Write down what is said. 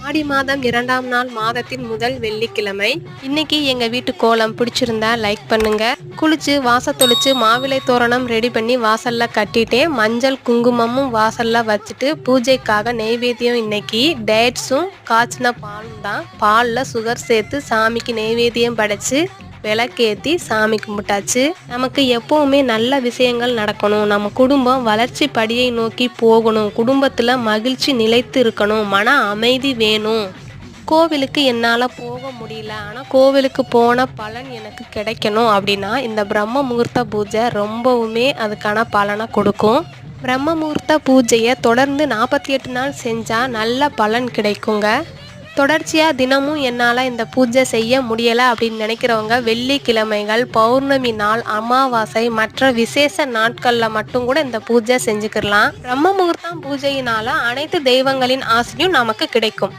ஆடி மாதம் 2ஆம் நாள் மாதத்தின் முதல் வெள்ளிக்கிழமை. இன்னைக்கு எங்க வீட்டு கோலம் பிடிச்சிருந்தா லைக் பண்ணுங்க. குளிச்சு வாசத்தொளிச்சு மாவிலை தோரணம் ரெடி பண்ணி வாசல்ல கட்டிட்டேன். மஞ்சள் குங்குமமும் வாசல்ல வச்சுட்டு பூஜைக்காக நெய்வேத்தியம் இன்னைக்கு டேட்ஸும் காய்ச்சின பாலும் தான். பாலில் சுகர் சேர்த்து சாமிக்கு நெய்வேத்தியம் படைச்சு விளக்கேற்றி சாமி கும்பிட்டாச்சு. நமக்கு எப்பவுமே நல்ல விஷயங்கள் நடக்கணும், நம்ம குடும்பம் வளர்ச்சி படியை நோக்கி போகணும், குடும்பத்தில் மகிழ்ச்சி நிலைத்து இருக்கணும், மன அமைதி வேணும். கோவிலுக்கு என்னால் போக முடியல, ஆனால் கோவிலுக்கு போன பலன் எனக்கு கிடைக்கணும் அப்படின்னா இந்த பிரம்ம முகூர்த்த பூஜை ரொம்பவுமே அதுக்கான பலனை கொடுக்கும். பிரம்ம முகூர்த்த பூஜையை தொடர்ந்து 48 நாள் செஞ்சால் நல்ல பலன் கிடைக்குங்க. தொடர்ச்சியாக தினமும் என்னால் இந்த பூஜை செய்ய முடியலை அப்படின்னு நினைக்கிறவங்க வெள்ளிக்கிழமைகள், பௌர்ணமி நாள், அமாவாசை மற்ற விசேஷ நாட்களில் மட்டும் கூட இந்த பூஜை செஞ்சுக்கிடலாம். பிரம்ம முகூர்த்தம் பூஜையினால் அனைத்து தெய்வங்களின் ஆசையும் நமக்கு கிடைக்கும்.